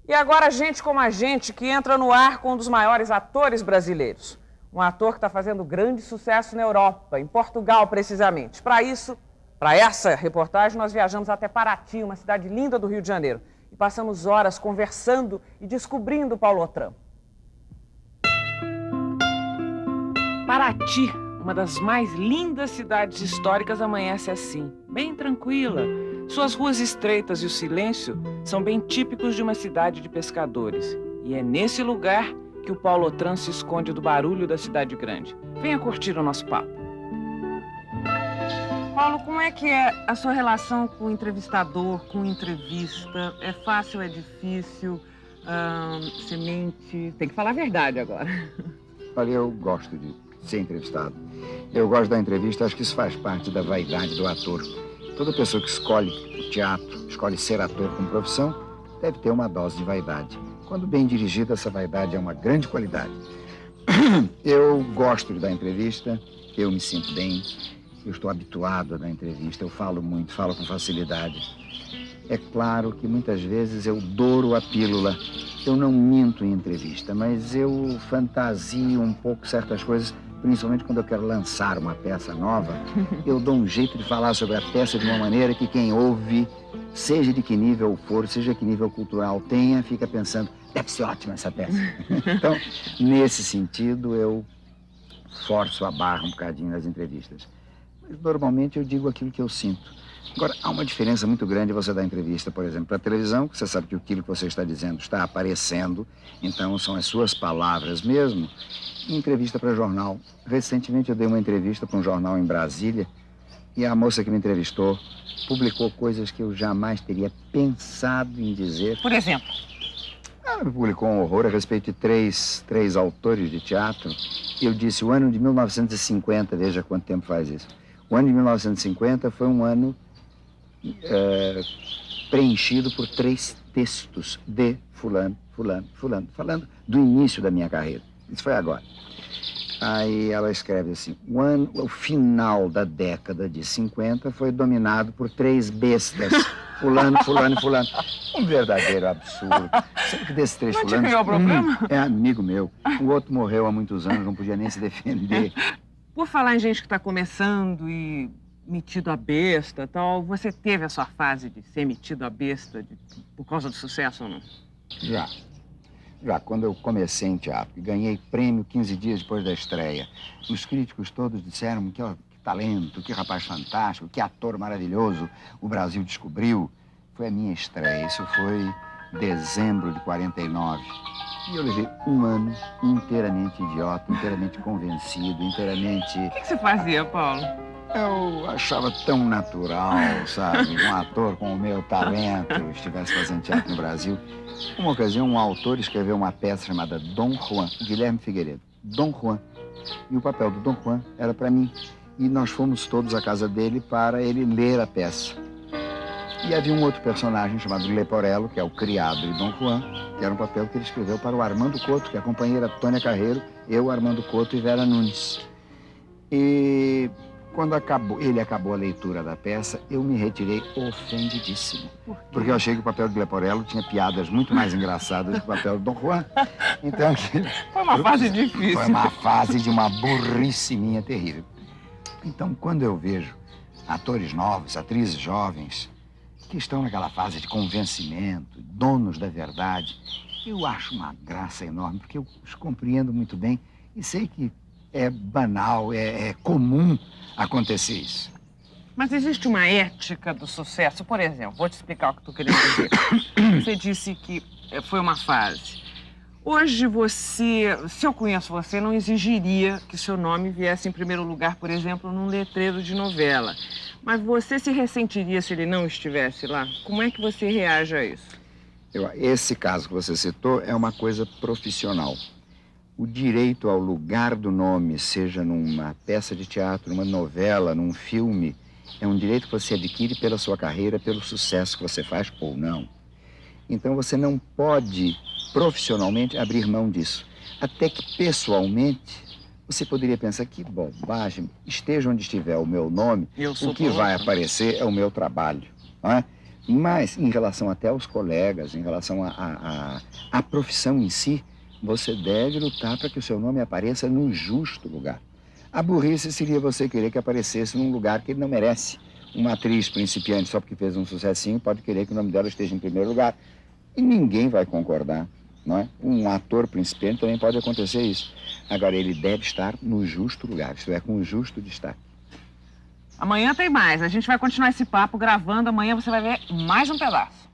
E agora, gente como a gente, que entra no ar com um dos maiores atores brasileiros. Um ator que está fazendo grande sucesso na Europa, em Portugal precisamente. Para isso, para essa reportagem, nós viajamos até Paraty, uma cidade linda do Rio de Janeiro. E passamos horas conversando e descobrindo o Paulo Otran. Paraty, uma das mais lindas cidades históricas, amanhece assim, bem tranquila. Suas ruas estreitas e o silêncio são bem típicos de uma cidade de pescadores. E é nesse lugar que o Paulo Otran se esconde do barulho da cidade grande. Venha curtir o nosso papo. Paulo, como é que é a sua relação com o entrevistador, com entrevista? É fácil, é difícil? Você mente? Tem que falar a verdade agora. Olha, eu gosto de ser entrevistado. Eu gosto da entrevista, acho que isso faz parte da vaidade do ator. Toda pessoa que escolhe o teatro, escolhe ser ator como profissão, deve ter uma dose de vaidade. Quando bem dirigida, essa vaidade é uma grande qualidade. Eu gosto de dar entrevista, eu me sinto bem, eu estou habituado a dar entrevista, eu falo muito, falo com facilidade. É claro que muitas vezes eu douro a pílula, eu não minto em entrevista, mas eu fantasio um pouco certas coisas, principalmente quando eu quero lançar uma peça nova, eu dou um jeito de falar sobre a peça de uma maneira que quem ouve, seja de que nível for, seja que nível cultural tenha, fica pensando, deve ser ótima essa peça. Então, nesse sentido, eu forço a barra um bocadinho nas entrevistas. Mas, normalmente, eu digo aquilo que eu sinto. Agora, há uma diferença muito grande você dar entrevista, por exemplo, para a televisão, que você sabe que aquilo que você está dizendo está aparecendo, então são as suas palavras mesmo, e entrevista para jornal. Recentemente eu dei uma entrevista para um jornal em Brasília e a moça que me entrevistou publicou coisas que eu jamais teria pensado em dizer. Por exemplo? Ela me publicou um horror a respeito de três autores de teatro. Eu disse o ano de 1950, veja quanto tempo faz isso. O ano de 1950 foi um ano preenchido por 3 textos de fulano, falando do início da minha carreira. Isso foi agora. Aí ela escreve assim, o final da década de 50 foi dominado por 3 bestas, fulano. Um verdadeiro absurdo. Sempre desses 3 não fulanos... Não te criou problema? É amigo meu. O outro morreu há muitos anos, não podia nem se defender. Por falar em gente que está começando e metido a besta e tal, você teve a sua fase de ser metido a besta por causa do sucesso ou não? Já quando eu comecei em teatro e ganhei prêmio 15 dias depois da estreia, os críticos todos disseram que talento, que rapaz fantástico, que ator maravilhoso o Brasil descobriu. Foi a minha estreia, isso foi dezembro de 49. E eu levei um ano inteiramente idiota, inteiramente convencido, inteiramente... O que você fazia, Paulo? Eu achava tão natural, sabe? Um ator com o meu talento estivesse fazendo teatro no Brasil. Uma ocasião, um autor escreveu uma peça chamada Dom Juan, Guilherme Figueiredo. Dom Juan. E o papel do Dom Juan era para mim. E nós fomos todos à casa dele para ele ler a peça. E havia um outro personagem chamado Leporello, que é o criado de Dom Juan, que era um papel que ele escreveu para o Armando Couto, que é a companheira Tônia Carreiro, eu, Armando Couto e Vera Nunes. E quando ele acabou a leitura da peça, eu me retirei ofendidíssimo. Porque eu achei que o papel de Leporello tinha piadas muito mais engraçadas do que o papel do Dom Juan. Então, foi uma fase difícil. Foi uma fase de uma burrice minha terrível. Então, quando eu vejo atores novos, atrizes jovens, que estão naquela fase de convencimento, donos da verdade, eu acho uma graça enorme, porque eu os compreendo muito bem e sei que é banal, é comum acontecer isso. Mas existe uma ética do sucesso? Por exemplo, vou te explicar o que tu queria dizer. Você disse que foi uma fase. Hoje você, se eu conheço você, não exigiria que seu nome viesse em primeiro lugar, por exemplo, num letreiro de novela. Mas você se ressentiria se ele não estivesse lá? Como é que você reage a isso? Esse caso que você citou é uma coisa profissional. O direito ao lugar do nome, seja numa peça de teatro, numa novela, num filme, é um direito que você adquire pela sua carreira, pelo sucesso que você faz ou não. Então você não pode, profissionalmente, abrir mão disso. Até que, pessoalmente, você poderia pensar que bobagem, esteja onde estiver o meu nome, o que vai aparecer é o meu trabalho, não é? Mas, em relação até aos colegas, em relação à profissão em si, você deve lutar para que o seu nome apareça no justo lugar. A burrice seria você querer que aparecesse num lugar que ele não merece. Uma atriz principiante, só porque fez um sucessinho, pode querer que o nome dela esteja em primeiro lugar. E ninguém vai concordar, não é? Um ator principiante também pode acontecer isso. Agora, ele deve estar no justo lugar, isto é, com o justo destaque. Amanhã tem mais. A gente vai continuar esse papo gravando. Amanhã você vai ver mais um pedaço.